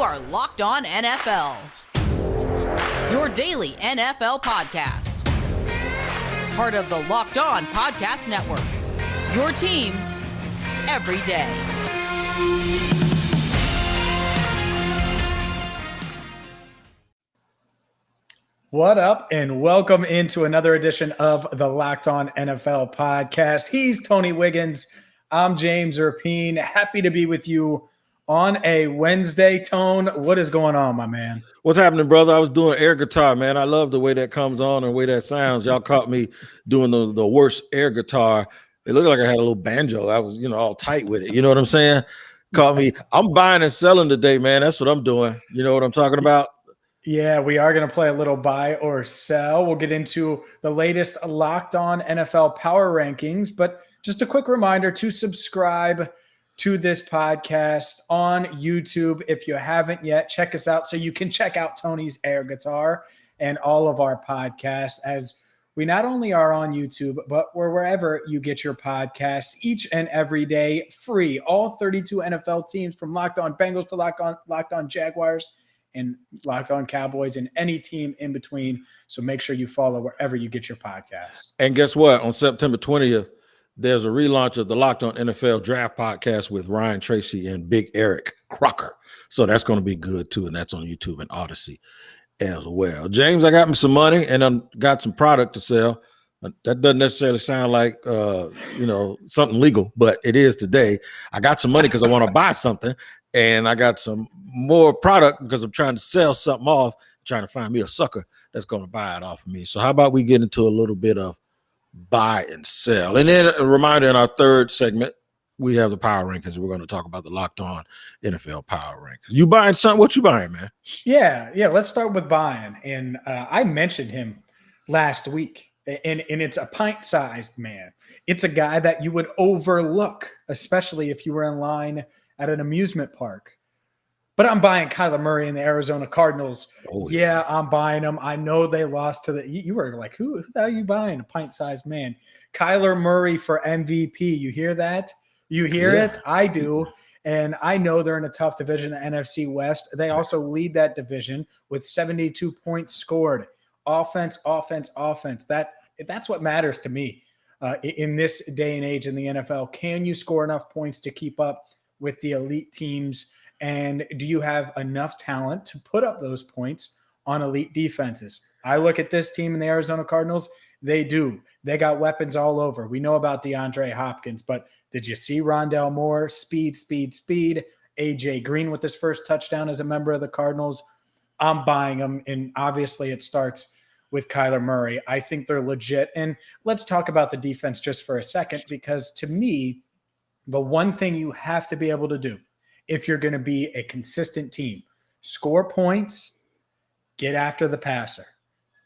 are Locked On NFL, your daily NFL podcast. Part of the Locked On Podcast Network, your team every day. What up, and welcome into another edition of the Locked On NFL podcast. He's Tony Wiggins. I'm James Rapien. Happy to be with you on a Wednesday. Tone, what is going on, my man? What's happening, brother? I was doing air guitar, man. I love the way that comes on and the way that sounds. Y'all caught me doing the worst air guitar. It looked like I had a little banjo. I was, all tight with it. You know what I'm saying? Caught me. I'm buying and selling today, man. That's what I'm doing. You know what I'm talking about? Yeah, we are going to play a little buy or sell. We'll get into the latest Locked On NFL Power Rankings, but just a quick reminder to subscribe to this podcast on YouTube. If you haven't yet, check us out so you can check out Tony's air guitar and all of our podcasts, as we not only are on YouTube, but we're wherever you get your podcasts each and every day, free. All 32 NFL teams, from Locked On Bengals to Locked On Jaguars and Locked On Cowboys, and any team in between. So make sure you follow wherever you get your podcasts. And guess what? On September 20th, there's a relaunch of the Locked On NFL Draft Podcast with Ryan Tracy and Big Eric Crocker. So that's going to be good too, and that's on YouTube and Odyssey as well. James, I got me some money and I got some product to sell. That doesn't necessarily sound like something legal, but it is today. I got some money because I want to buy something, and I got some more product because I'm trying to sell something off, trying to find me a sucker that's going to buy it off of me. So how about we get into a little bit of buy and sell? And then a reminder, in our third segment, we have the power rankings. We're going to talk about the Locked On NFL power rankings. You buying something? What you buying, man? Yeah. Let's start with buying. And I mentioned him last week. And it's a pint-sized man. It's a guy that you would overlook, especially if you were in line at an amusement park. But I'm buying Kyler Murray and the Arizona Cardinals. Oh, yeah, I'm buying them. I know they lost to the – you were like, who the hell are you buying? A pint-sized man. Kyler Murray for MVP. You hear that? You hear it? I do. And I know they're in a tough division, the NFC West. They also lead that division with 72 points scored. Offense. That's what matters to me in this day and age in the NFL. Can you score enough points to keep up with the elite teams? And do you have enough talent to put up those points on elite defenses? I look at this team in the Arizona Cardinals. They do. They got weapons all over. We know about DeAndre Hopkins, but did you see Rondale Moore? Speed. AJ Green with his first touchdown as a member of the Cardinals. I'm buying them, and obviously it starts with Kyler Murray. I think they're legit. And let's talk about the defense just for a second, because to me, the one thing you have to be able to do if you're going to be a consistent team, score points, get after the passer.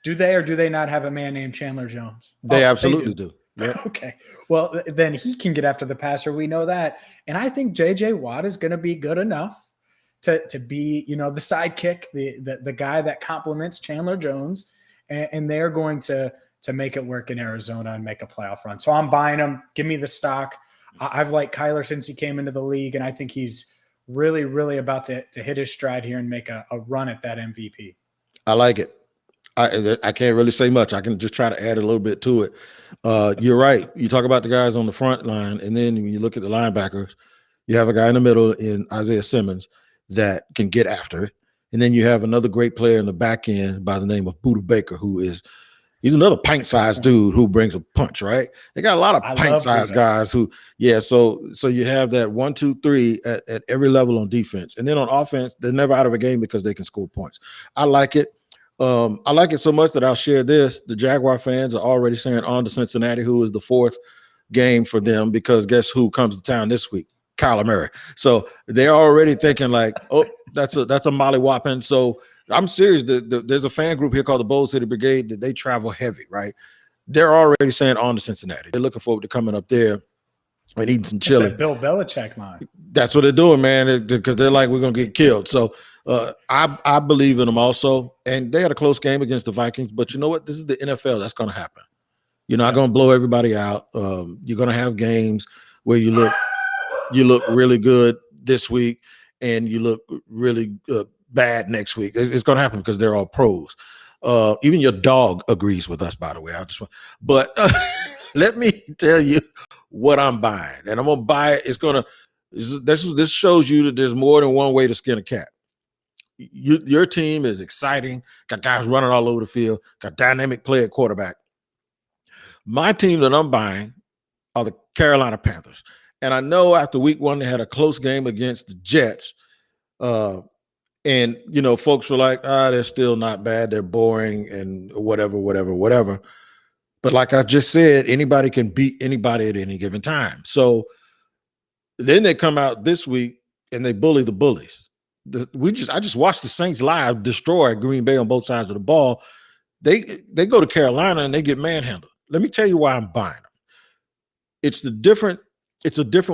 Do they or do they not have a man named Chandler Jones? They absolutely do. Yep. Okay. Well, then he can get after the passer. We know that. And I think J.J. Watt is going to be good enough to be, the sidekick, the guy that complements Chandler Jones, and they're going to make it work in Arizona and make a playoff run. So I'm buying them. Give me the stock. I've liked Kyler since he came into the league, and I think he's really, really about to hit his stride here and make a run at that MVP. I like it. I can't really say much. I can just try to add a little bit to it. You're right. You talk about the guys on the front line, and then when you look at the linebackers, you have a guy in the middle in Isaiah Simmons that can get after it. And then you have another great player in the back end by the name of Budda Baker, he's another pint-sized dude who brings a punch, right? They got a lot of pint-sized guys so you have that 1, 2, 3 at every level on defense. And then on offense, they're never out of a game because they can score points. I like it. I like it so much that I'll share this. The Jaguar fans are already saying on to Cincinnati, who is the fourth game for them, because guess who comes to town this week? Kyler Murray. So they're already thinking like, oh, that's a mollywhopping. So I'm serious. There's a fan group here called the Bold City Brigade that they travel heavy, right? They're already saying on to Cincinnati. They're looking forward to coming up there and eating some chili. Bill Belichick line. That's what they're doing, man, because they're like, we're going to get killed. So I believe in them also. And they had a close game against the Vikings. But you know what? This is the NFL. That's going to happen. You're not going to blow everybody out. You're going to have games where you look really good this week, and you look really bad next week. It's going to happen because they're all pros. Even your dog agrees with us, by the way. But let me tell you what I'm buying, and I'm going to buy it. This shows you that there's more than one way to skin a cat. Your team is exciting, got guys running all over the field, got dynamic play at quarterback. My team that I'm buying are the Carolina Panthers. And I know after week 1, they had a close game against the Jets. And, folks were like, they're still not bad. They're boring and whatever. But like I just said, anybody can beat anybody at any given time. So then they come out this week and they bully the bullies. I just watched the Saints live destroy Green Bay on both sides of the ball. They go to Carolina and they get manhandled. Let me tell you why I'm buying them. It's a different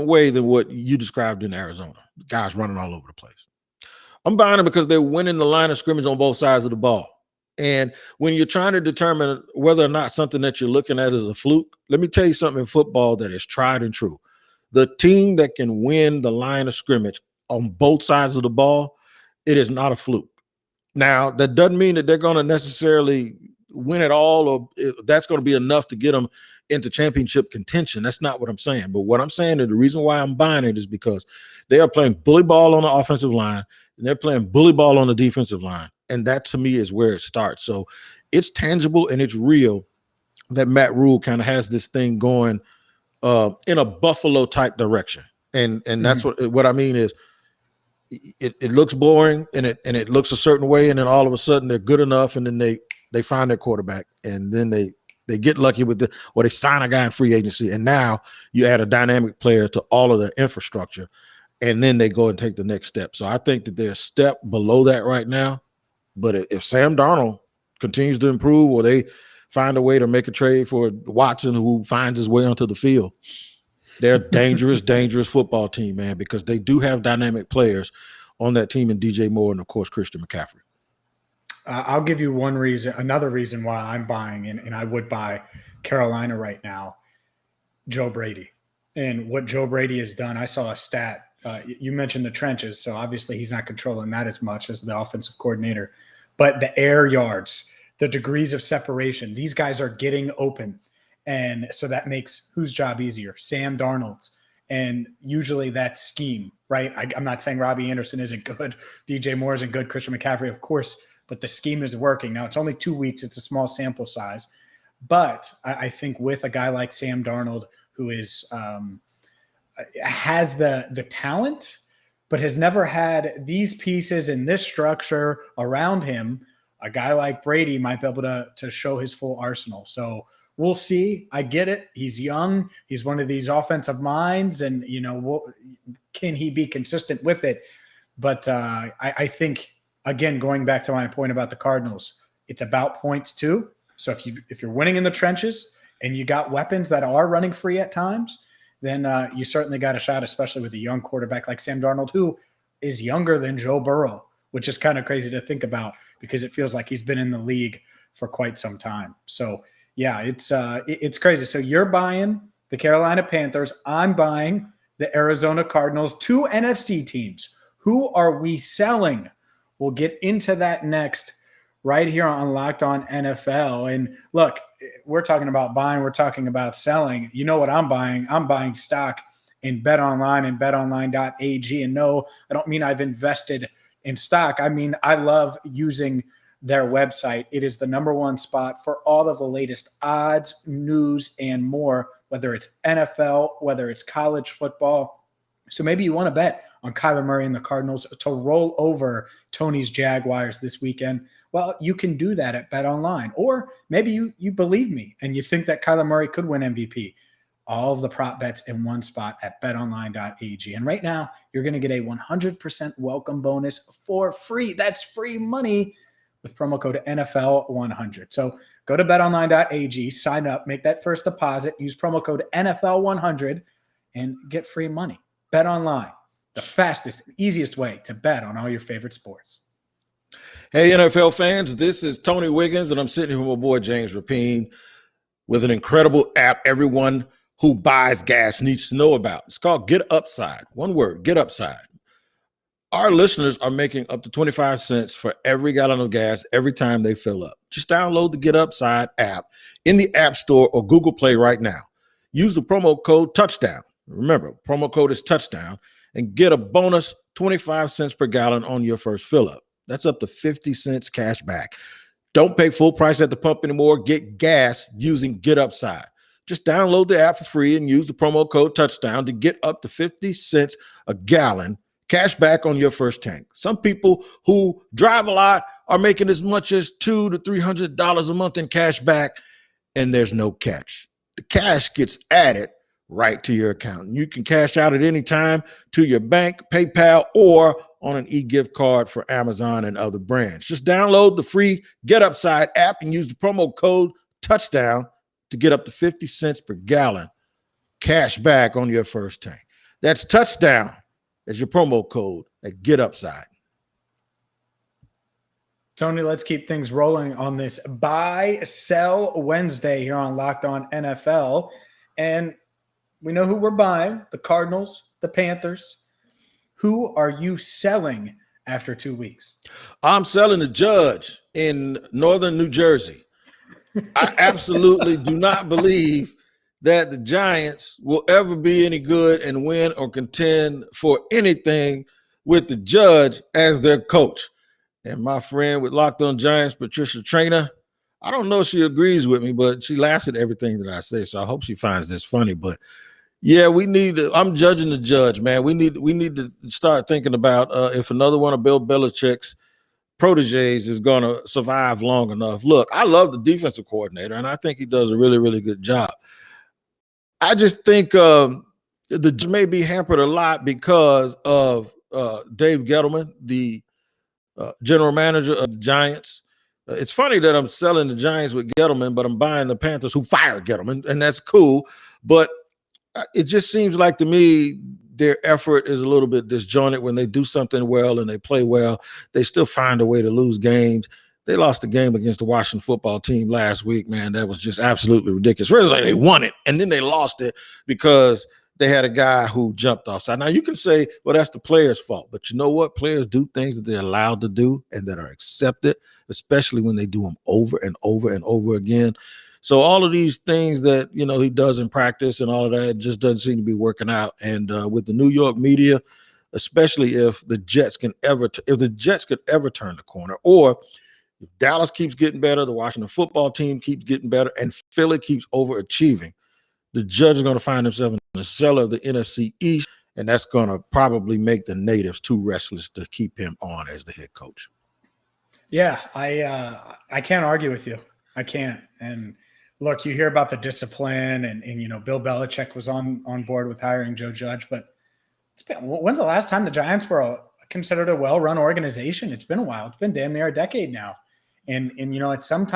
way than what you described in Arizona. Guys running all over the place. I'm buying them because they're winning the line of scrimmage on both sides of the ball. And when you're trying to determine whether or not something that you're looking at is a fluke, let me tell you something in football that is tried and true. The team that can win the line of scrimmage on both sides of the ball, it is not a fluke. Now, that doesn't mean that they're going to necessarily win it all, or that's going to be enough to get them into championship contention. That's not what I'm saying. But what I'm saying is the reason why I'm buying it is because they are playing bully ball on the offensive line, and they're playing bully ball on the defensive line. And that, to me, is where it starts. So it's tangible and it's real that Matt Rule kind of has this thing going in a Buffalo-type direction. And that's what I mean is, it looks boring and it looks a certain way, and then all of a sudden they're good enough, and then they find their quarterback, and then they get lucky or they sign a guy in free agency, and now you add a dynamic player to all of their infrastructure, and then they go and take the next step. So I think that they're a step below that right now. But if Sam Darnold continues to improve, or they find a way to make a trade for Watson, who finds his way onto the field, they're a dangerous football team, man, because they do have dynamic players on that team, and DJ Moore and, of course, Christian McCaffrey. I'll give you another reason why I'm buying, and I would buy Carolina right now, Joe Brady. And what Joe Brady has done, I saw a stat. You mentioned the trenches, so obviously he's not controlling that as much as the offensive coordinator. But the air yards, the degrees of separation, these guys are getting open. And so that makes whose job easier? Sam Darnold's. And usually that's scheme, right? I'm not saying Robbie Anderson isn't good. DJ Moore isn't good. Christian McCaffrey, of course. But the scheme is working. Now, it's only 2 weeks. It's a small sample size. But I think with a guy like Sam Darnold, who is has the talent, but has never had these pieces in this structure around him, a guy like Brady might be able to show his full arsenal. So we'll see. I get it. He's young. He's one of these offensive minds, and can he be consistent with it? But I think, again, going back to my point about the Cardinals, it's about points too. So if you're winning in the trenches and you got weapons that are running free at times, then you certainly got a shot, especially with a young quarterback like Sam Darnold, who is younger than Joe Burrow, which is kind of crazy to think about because it feels like he's been in the league for quite some time. So yeah, it's crazy. So you're buying the Carolina Panthers. I'm buying the Arizona Cardinals, 2 NFC teams. Who are we selling? We'll get into that next right here on Locked On NFL. And look, we're talking about buying. We're talking about selling. You know what I'm buying? I'm buying stock in BetOnline and BetOnline.ag. And no, I don't mean I've invested in stock. I mean, I love using their website. It is the #1 spot for all of the latest odds, news, and more, whether it's NFL, whether it's college football. So maybe you want to bet on Kyler Murray and the Cardinals to roll over Tony's Jaguars this weekend. Well, you can do that at BetOnline. Or maybe you believe me and you think that Kyler Murray could win MVP. All of the prop bets in one spot at betonline.ag. And right now, you're going to get a 100% welcome bonus for free. That's free money with promo code NFL100. So go to betonline.ag, sign up, make that first deposit, use promo code NFL100, and get free money. BetOnline, the fastest, easiest way to bet on all your favorite sports. Hey, NFL fans, this is Tony Wiggins, and I'm sitting here with my boy James Rapien with an incredible app everyone who buys gas needs to know about. It's called Get Upside. One word, Get Upside. Our listeners are making up to 25 cents for every gallon of gas every time they fill up. Just download the Get Upside app in the App Store or Google Play right now. Use the promo code TOUCHDOWN. Remember, promo code is TOUCHDOWN and get a bonus 25 cents per gallon on your first fill up. That's up to 50 cents cash back. Don't pay full price at the pump anymore. Get gas using Get Upside. Just download the app for free and use the promo code TOUCHDOWN to get up to 50 cents a gallon cash back on your first tank. Some people who drive a lot are making as much as $200 to $300 a month in cash back, and there's no catch. The cash gets added right to your account. You can cash out at any time to your bank, PayPal, or on an e-gift card for Amazon and other brands. Just download the free Get Upside app and use the promo code TOUCHDOWN to get up to 50 cents per gallon cash back on your first tank. That's TOUCHDOWN as your promo code at Get Upside. Tony, let's keep things rolling on this buy-sell Wednesday here on Locked On NFL. And we know who we're buying, the Cardinals, the Panthers. Who are you selling after 2 weeks? I'm selling the Judge in northern New Jersey. I absolutely do not believe that the Giants will ever be any good and win or contend for anything with the Judge as their coach. And my friend with Locked On Giants, Patricia Traynor, I don't know if she agrees with me, but she laughs at everything that I say. So I hope she finds this funny. But yeah, I'm judging the Judge, man. We need to start thinking about if another one of Bill Belichick's proteges is going to survive long enough. Look, I love the defensive coordinator, and I think he does a really, really good job. I just think the Judge may be hampered a lot because of Dave Gettleman, the general manager of the Giants. It's funny that I'm selling the Giants with Gettleman, but I'm buying the Panthers who fired Gettleman, and that's cool. But it just seems like to me their effort is a little bit disjointed. When they do something well and they play well, they still find a way to lose games. They lost the game against the Washington football team last week, man. That was just absolutely ridiculous. Really, they won it, and then they lost it because they had a guy who jumped offside. Now, you can say, well, that's the player's fault. But you know what? Players do things that they're allowed to do and that are accepted, especially when they do them over and over and over again. So all of these things that, he does in practice and all of that just doesn't seem to be working out. And with the New York media, especially if the Jets could ever turn the corner, or if Dallas keeps getting better, the Washington football team keeps getting better, and Philly keeps overachieving, the Judge is going to find himself in the cellar of the NFC East, and that's going to probably make the natives too restless to keep him on as the head coach. Yeah, I can't argue with you. I can't. And look, you hear about the discipline, and Bill Belichick was on board with hiring Joe Judge, but when's the last time the Giants were considered a well-run organization? It's been a while. It's been damn near a decade now. And at some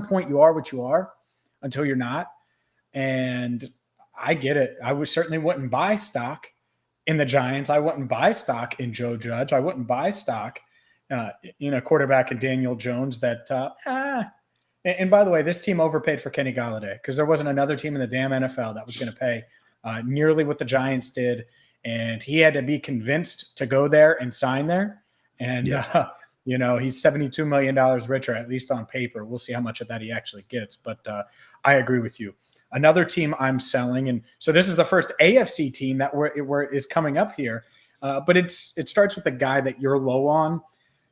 point you are what you are until you're not. And I get it. I certainly wouldn't buy stock in the Giants. I wouldn't buy stock in Joe Judge. I wouldn't buy stock in a quarterback in Daniel Jones and by the way, this team overpaid for Kenny Golladay because there wasn't another team in the damn NFL that was going to pay nearly what the Giants did. And he had to be convinced to go there and sign there. And, he's $72 million richer, at least on paper. We'll see how much of that he actually gets. But I agree with you. Another team I'm selling, and so this is the first AFC team that is coming up here, but it starts with a guy that you're low on.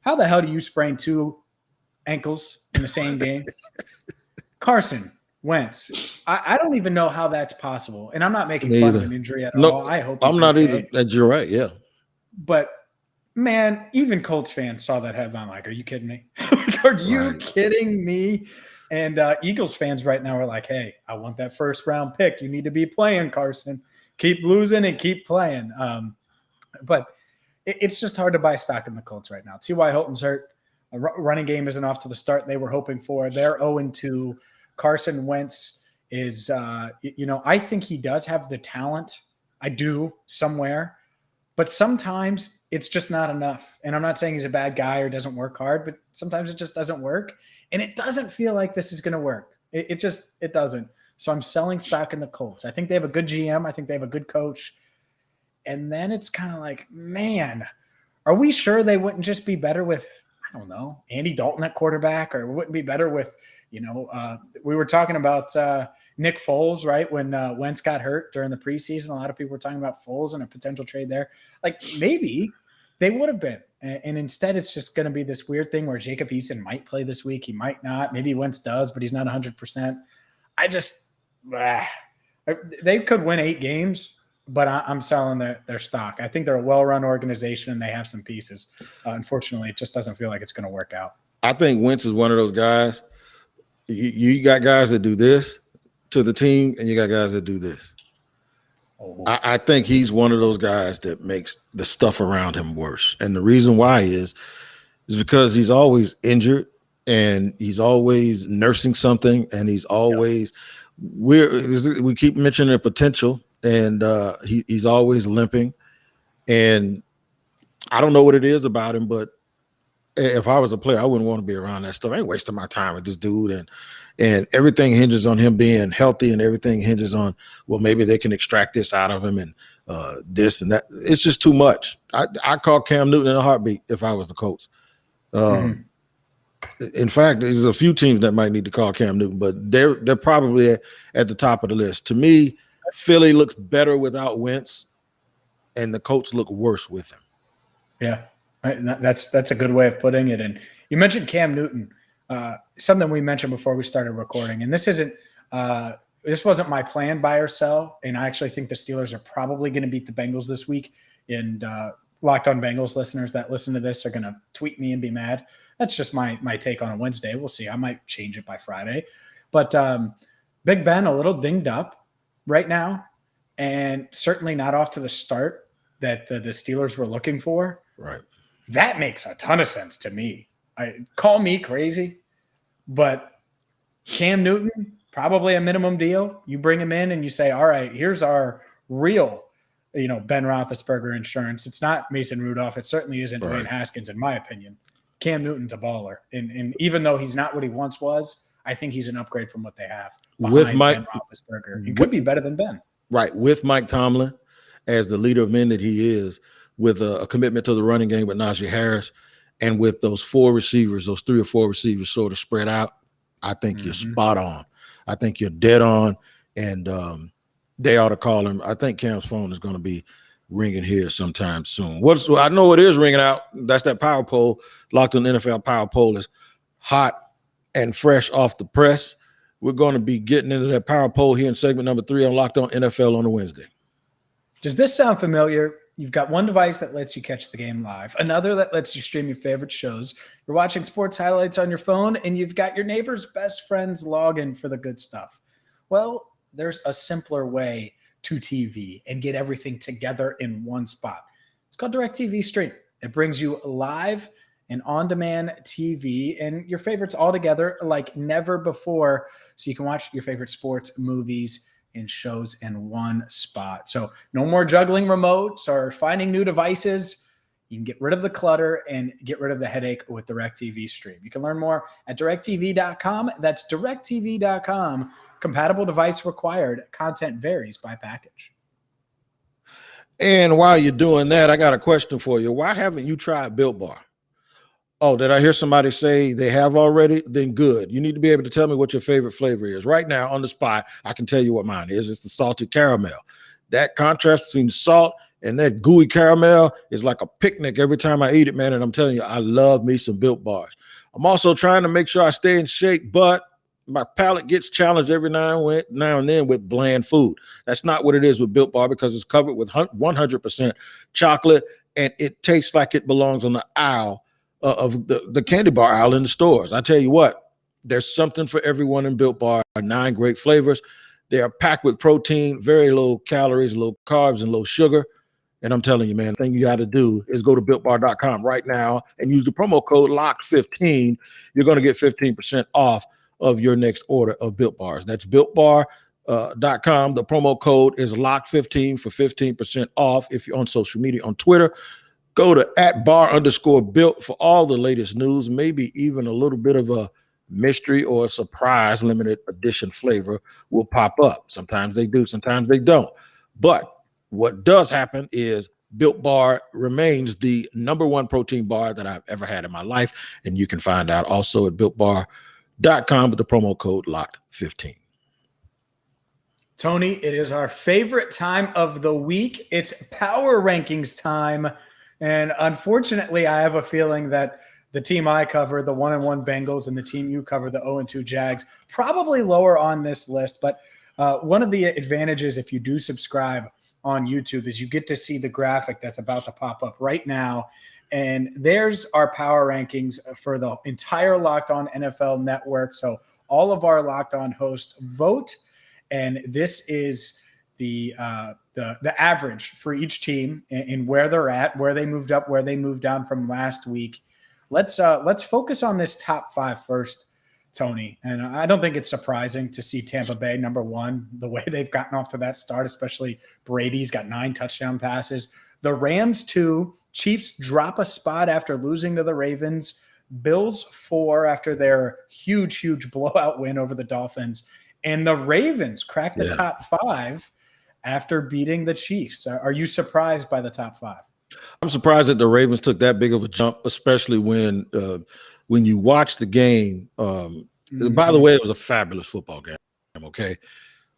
How the hell do you sprain two ankles in the same game? Carson Wentz. I don't even know how that's possible, and I'm not making fun of an injury at all. I hope I'm not either. You're right, yeah. But man, even Colts fans saw that headline like, "Are you kidding me? Are you kidding me?" And Eagles fans right now are like, hey, I want that first round pick. You need to be playing, Carson. Keep losing and keep playing. But it's just hard to buy stock in the Colts right now. T.Y. Hilton's hurt. Running game isn't off to the start they were hoping for. They're 0-2. Carson Wentz is, I think he does have the talent. I do somewhere. But sometimes it's just not enough. And I'm not saying he's a bad guy or doesn't work hard, but sometimes it just doesn't work. And it doesn't feel like this is going to work. It doesn't. So I'm selling stock in the Colts. I think they have a good GM. I think they have a good coach. And then it's kind of like, man, are we sure they wouldn't just be better with, I don't know, Andy Dalton at quarterback, or wouldn't be better with, we were talking about Nick Foles, right? When Wentz got hurt during the preseason, a lot of people were talking about Foles and a potential trade there. Like maybe they would have been. And instead, it's just going to be this weird thing where Jacob Eason might play this week. He might not. Maybe Wentz does, but he's not 100%. They could win 8 games, but I'm selling their stock. I think they're a well-run organization and they have some pieces. Unfortunately, it just doesn't feel like it's going to work out. I think Wentz is one of those guys. You got guys that do this to the team, and you got guys that do this. Oh. I think he's one of those guys that makes the stuff around him worse. And the reason why is because he's always injured and he's always nursing something, and he's always we keep mentioning the potential, and he's always limping. And I don't know what it is about him, but if I was a player, I wouldn't want to be around that stuff. I ain't wasting my time with this dude. And everything hinges on him being healthy, and everything hinges on, well, maybe they can extract this out of him and this and that. It's just too much. I call Cam Newton in a heartbeat if I was the Colts. In fact, there's a few teams that might need to call Cam Newton, but they're probably at the top of the list. To me, Philly looks better without Wentz, and the Colts look worse with him. Yeah, that's a good way of putting it. And you mentioned Cam Newton. Something we mentioned before we started recording, and this wasn't my plan, buy or sell, and I actually think the Steelers are probably going to beat the Bengals this week. And Locked On Bengals listeners that listen to this are going to tweet me and be mad. That's just my take on a Wednesday. We'll see. I might change it by Friday. But Big Ben a little dinged up right now, and certainly not off to the start that the Steelers were looking for. Right. That makes a ton of sense to me. Call me crazy, but Cam Newton, probably a minimum deal. You bring him in and you say, all right, here's our real, Ben Roethlisberger insurance. It's not Mason Rudolph. It certainly isn't Right. Dwayne Haskins, in my opinion. Cam Newton's a baller. And even though he's not what he once was, I think he's an upgrade from what they have. With Mike Ben Roethlisberger. He could be better than Ben. Right. With Mike Tomlin as the leader of men that he is, with a commitment to the running game with Najee Harris, and with those 3 or 4 receivers sort of spread out, I think you're spot on. I think you're dead on, and they ought to call him. I think Cam's phone is going to be ringing here sometime soon. I know it is ringing out. That's that power poll. Locked On NFL power poll is hot and fresh off the press. We're going to be getting into that power poll here in segment number 3 on Locked On NFL on a Wednesday. Does this sound familiar? You've got one device that lets you catch the game live, another that lets you stream your favorite shows. You're watching sports highlights on your phone, and you've got your neighbor's best friend's login for the good stuff. Well, there's a simpler way to TV and get everything together in one spot. It's called DirecTV Stream. It brings you live and on-demand TV and your favorites all together like never before, so you can watch your favorite sports, movies, and shows in one spot. So no more juggling remotes or finding new devices. You can get rid of the clutter and get rid of the headache with DirecTV Stream. You can learn more at directtv.com. That's directtv.com. Compatible device required. Content varies by package. And while you're doing that, I got a question for you. Why haven't you tried Built Bar? Oh, did I hear somebody say they have already? Then good. You need to be able to tell me what your favorite flavor is. Right now, on the spot, I can tell you what mine is. It's the salted caramel. That contrast between salt and that gooey caramel is like a picnic every time I eat it, man. And I'm telling you, I love me some Built Bars. I'm also trying to make sure I stay in shape, but my palate gets challenged every now and then with bland food. That's not what it is with Built Bar, because it's covered with 100% chocolate, and it tastes like it belongs on the aisle of the candy bar aisle in the stores. I tell you what, there's something for everyone in Built Bar. 9 great flavors. They are packed with protein, very low calories, low carbs, and low sugar. And I'm telling you, man, the thing you got to do is go to BuiltBar.com right now and use the promo code LOCK15. You're going to get 15% off of your next order of Built Bars. That's BuiltBar.com. The promo code is LOCK15 for 15% off. If you're on social media, on Twitter, go to @bar_built for all the latest news, maybe even a little bit of a mystery or a surprise limited edition flavor will pop up. Sometimes they do, sometimes they don't. But what does happen is Built Bar remains the #1 protein bar that I've ever had in my life. And you can find out also at builtbar.com with the promo code LOCKED15. Tony, it is our favorite time of the week. It's power rankings time. And unfortunately, I have a feeling that the team I cover, the 1-1 Bengals, and the team you cover, the 0-2 Jags, probably lower on this list. But one of the advantages if you do subscribe on YouTube is you get to see the graphic that's about to pop up right now. And there's our power rankings for the entire Locked On NFL network. So all of our Locked On hosts vote. And this is the average for each team and where they're at, where they moved up, where they moved down from last week. Let's focus on this top 5 first, Tony. And I don't think it's surprising to see Tampa Bay #1, the way they've gotten off to that start, especially Brady's got 9 touchdown passes. The Rams 2, Chiefs drop a spot after losing to the Ravens, Bills 4 after their huge blowout win over the Dolphins. And the Ravens cracked the top 5 after beating the Chiefs. Are you surprised by the top 5? I'm surprised that the Ravens took that big of a jump, especially when you watch the game. By the way, it was a fabulous football game, okay?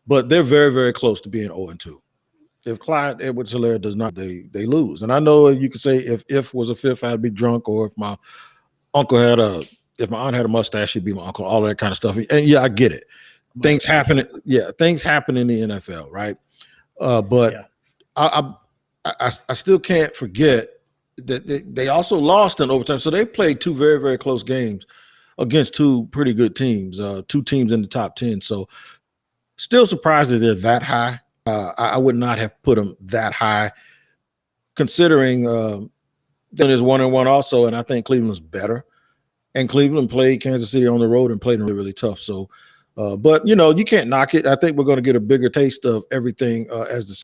But they're very, very close to being 0-2. If Clyde Edwards-Helaire does not, they lose. And I know you could say if was a fifth, I'd be drunk, or if my aunt had a mustache, she'd be my uncle, all of that kind of stuff. And yeah, I get it. Things happen in the NFL, right? But I still can't forget that they also lost in overtime. So they played 2 very, very close games against 2 pretty good teams, 2 teams in the top 10. So still surprised that they're that high. I would not have put them that high, considering then there's 1-1 also, and I think Cleveland's better. And Cleveland played Kansas City on the road and played them really, really tough. So but, you can't knock it. I think we're going to get a bigger taste of everything as the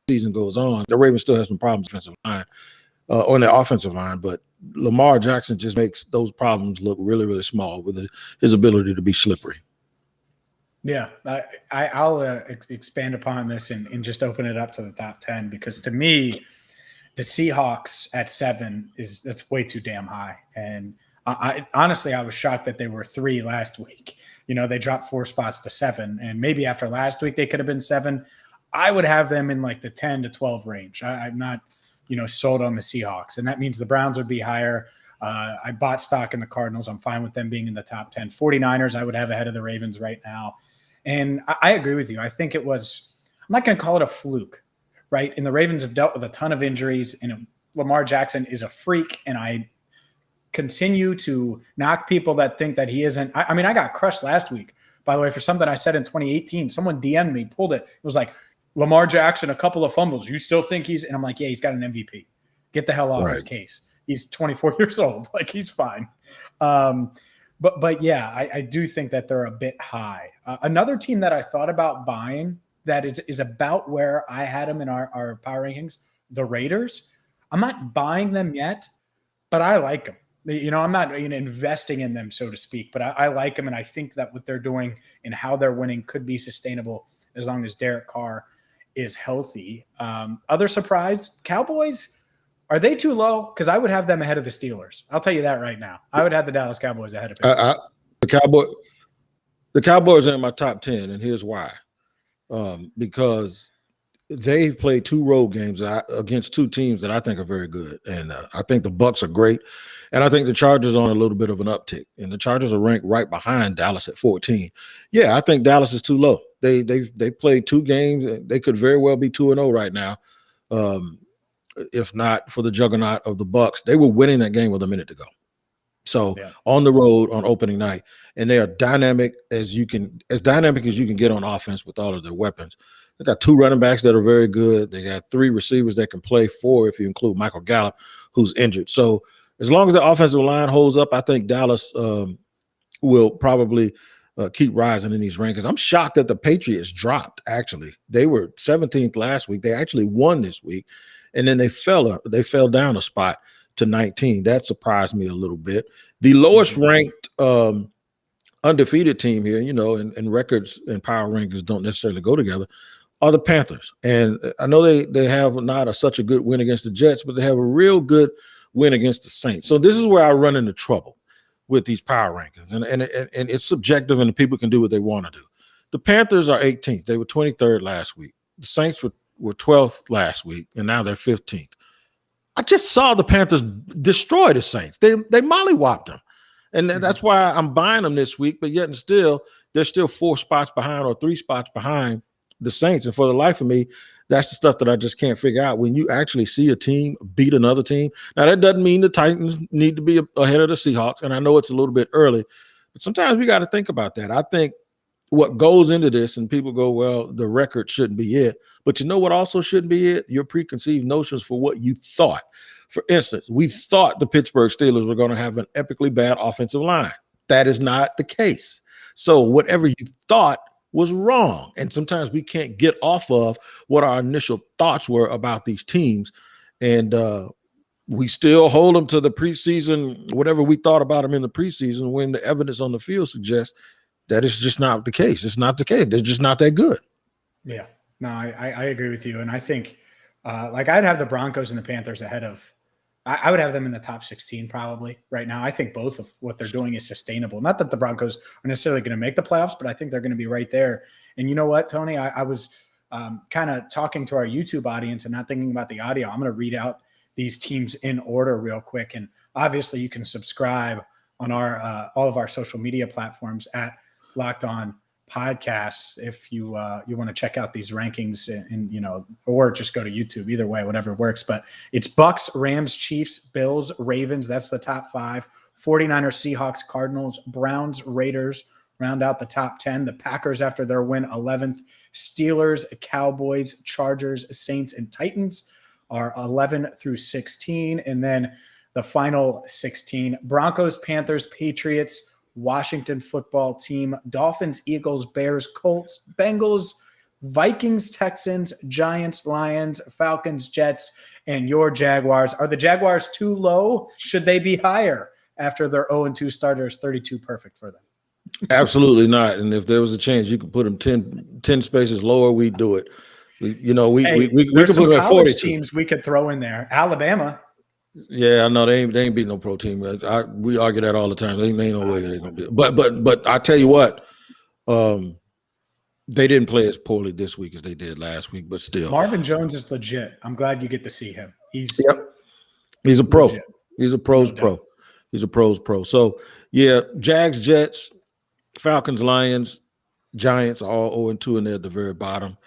season goes on. The Ravens still have some problems defensive line on the offensive line, but Lamar Jackson just makes those problems look really, really small with his ability to be slippery. Yeah, I'll expand upon this and just open it up to the top 10, because to me, the Seahawks at 7 that's way too damn high. And I honestly was shocked that they were 3 last week. They dropped 4 spots to 7, and maybe after last week they could have been 7. I would have them in like the 10 to 12 range. I'm not, sold on the Seahawks, and that means the Browns would be higher. I bought stock in the Cardinals. I'm fine with them being in the top 10. 49ers I would have ahead of the Ravens right now. And I agree with you. I think I'm not going to call it a fluke, right? And the Ravens have dealt with a ton of injuries, and Lamar Jackson is a freak, and I continue to knock people that think that he isn't. I mean, I got crushed last week, by the way, for something I said in 2018. Someone DM'd me, pulled it. It was like, Lamar Jackson, a couple of fumbles. You still think he's – and I'm like, yeah, he's got an MVP. Get the hell off his case. He's 24 years old. Like, he's fine. But yeah, I do think that they're a bit high. Another team that I thought about buying that is about where I had them in our power rankings, the Raiders. I'm not buying them yet, but I like them. I'm not investing in them, so to speak, but I like them, and I think that what they're doing and how they're winning could be sustainable as long as Derek Carr is healthy. Other surprise, Cowboys, are they too low? Because I would have them ahead of the Steelers. I'll tell you that right now. I would have the Dallas Cowboys ahead of it. The Cowboys are in my top 10, and here's why. Because they've played 2 road games against 2 teams that I think are very good. And I think the Bucs are great. And I think the Chargers are on a little bit of an uptick. And the Chargers are ranked right behind Dallas at 14. Yeah, I think Dallas is too low. They played 2 games. They could very well be 2-0 right now. If not for the juggernaut of the Bucs. They were winning that game with a minute to go. So on the road on opening night, and they are dynamic as you can get on offense with all of their weapons. They got 2 running backs that are very good. They got 3 receivers that can play 4 if you include Michael Gallup, who's injured. So as long as the offensive line holds up, I think Dallas will probably keep rising in these rankings. I'm shocked that the Patriots dropped. Actually, they were 17th last week. They actually won this week, and then they fell down a spot to 19. That surprised me a little bit. The lowest ranked undefeated team here, and records and power rankings don't necessarily go together, are the Panthers. And I know they have not such a good win against the Jets, but they have a real good win against the Saints. So this is where I run into trouble with these power rankings. And it's subjective, and people can do what they want to do. The Panthers are 18th. They were 23rd last week. The Saints were 12th last week, and now they're 15th. I just saw the Panthers destroy the Saints. They mollywopped them. And that's why I'm buying them this week, but yet and still, they're still 4 spots behind or 3 spots behind the Saints. And for the life of me, that's the stuff that I just can't figure out. When you actually see a team beat another team, now that doesn't mean the Titans need to be ahead of the Seahawks, and I know it's a little bit early, but sometimes we got to think about that. I think what goes into this, and people go, well, the record shouldn't be it, but you know what also shouldn't be it? Your preconceived notions for what you thought. For instance, we thought the Pittsburgh Steelers were going to have an epically bad offensive line. That is not the case. So whatever you thought was wrong. And sometimes we can't get off of what our initial thoughts were about these teams. And we still hold them to the preseason, whatever we thought about them in the preseason, when the evidence on the field suggests that is just not the case. It's not the case. They're just not that good. Yeah, no, I agree with you. And I think I'd have the Broncos and the Panthers ahead of, I would have them in the top 16 probably right now. I think both of what they're doing is sustainable. Not that the Broncos are necessarily going to make the playoffs, but I think they're going to be right there. And you know what, Tony, I was kind of talking to our YouTube audience and not thinking about the audio. I'm going to read out these teams in order real quick. And obviously you can subscribe on our all of our social media platforms at Locked On Podcasts if you want to check out these rankings, and or just go to YouTube. Either way, whatever works. But it's Bucks, Rams, Chiefs, Bills, Ravens. That's the top 5. 49ers, Seahawks, Cardinals, Browns, Raiders round out the top 10. The Packers, after their win, 11th. Steelers, Cowboys, Chargers, Saints, and Titans are 11 through 16. And then the final 16, Broncos, Panthers, Patriots, Washington football team, Dolphins, Eagles, Bears, Colts, Bengals, Vikings, Texans, Giants, Lions, Falcons, Jets, and your Jaguars. Are the Jaguars too low? Should they be higher after their 0-2 starters? 32 perfect for them. Absolutely not. And if there was a chance you could put them 10 spaces lower, we'd do it. We could put them at 42 teams we could throw in there. Alabama. Yeah, I know they ain't beat no pro team. We argue that all the time. They ain't no way they're gonna be. But I tell you what, they didn't play as poorly this week as they did last week. But still, Marvin Jones is legit. I'm glad you get to see him. He's a pro. Legit. He's a pro's pro. He's a pro's pro. So yeah, Jags, Jets, Falcons, Lions, Giants are all 0-2, and they're at the very bottom.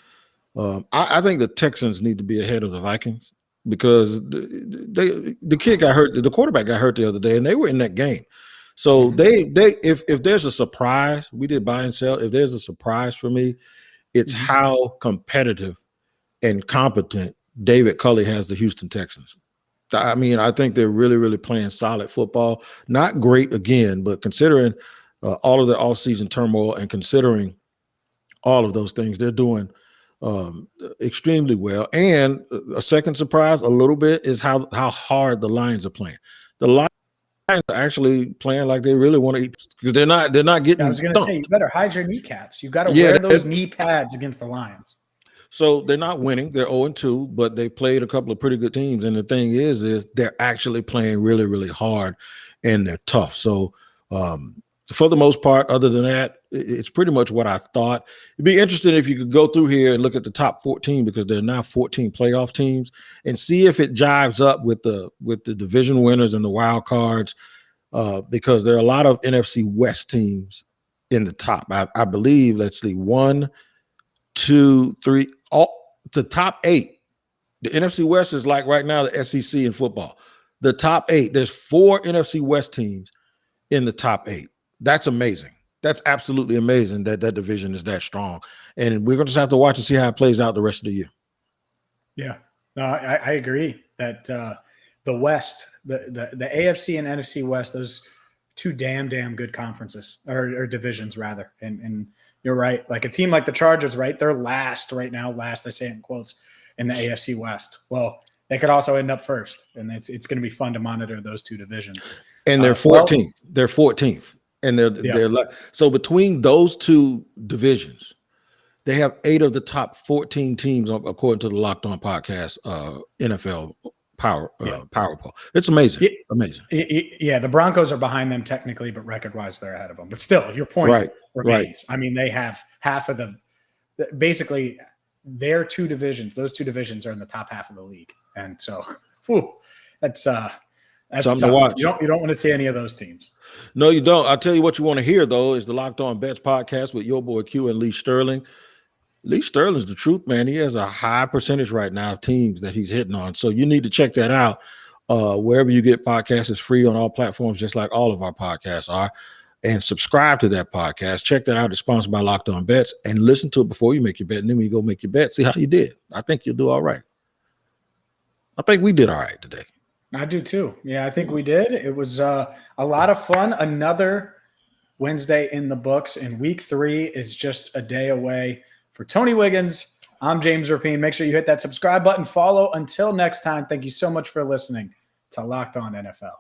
I think the Texans need to be ahead of the Vikings, because the kid got hurt, the quarterback got hurt the other day, and they were in that game. So if there's a surprise, we did buy and sell. If there's a surprise for me, it's how competitive and competent David Culley has the Houston Texans. I mean, I think they're really, really playing solid football. Not great again, but considering all of the offseason turmoil and considering all of those things, they're doing extremely well. And a second surprise a little bit is how hard the Lions are playing. The Lions are actually playing like they really want to eat, because they're not getting. I was going to say, you better hide your kneecaps. You got to wear those knee pads against the Lions. So they're not winning. They're 0-2, but they played a couple of pretty good teams. And the thing is they're actually playing really, really hard, and they're tough. So for the most part, other than that, it's pretty much what I thought. It'd be interesting if you could go through here and look at the top 14, because there are now 14 playoff teams, and see if it jives up with the division winners and the wild cards, because there are a lot of NFC West teams in the top. I believe, let's see, 1, 2, 3, the top 8. The NFC West is like right now the SEC in football. The top 8, there's 4 NFC West teams in the top 8. That's amazing. That's absolutely amazing that division is that strong. And we're going to just have to watch and see how it plays out the rest of the year. Yeah, no, I agree that the West, the AFC and NFC West, those two damn good conferences or divisions rather. And you're right. Like a team like the Chargers, right? They're last right now. Last, I say it in quotes, in the AFC West. Well, they could also end up first, and it's going to be fun to monitor those two divisions. And they're 14th. They're 14th. And they're so between those two divisions, They have 8 of the top 14 teams according to the Locked On Podcast NFL power poll. It's amazing. Amazing. Yeah, the Broncos are behind them technically, but record-wise they're ahead of them. But still, your point remains. Right. I mean, they have half of basically their 2 divisions. Those 2 divisions are in the top half of the league, and so that's something to watch. You don't want to see any of those teams. No, you don't. I'll tell you what you want to hear though is the Locked On Bets podcast with your boy Q and Lee Sterling. Lee Sterling's the truth, man. He has a high percentage right now of teams that he's hitting on. So you need to check that out. Wherever you get podcasts, it's free on all platforms, just like all of our podcasts are. And subscribe to that podcast. Check that out. It's sponsored by Locked On Bets. And listen to it before you make your bet. And then when you go make your bet, see how you did. I think you'll do all right. I think we did all right today. I do too. Yeah, I think we did. It was a lot of fun. Another Wednesday in the books, and week 3 is just a day away. For Tony Wiggins, I'm James Rapien. Make sure you hit that subscribe button, follow. Until next time, thank you so much for listening to Locked On NFL.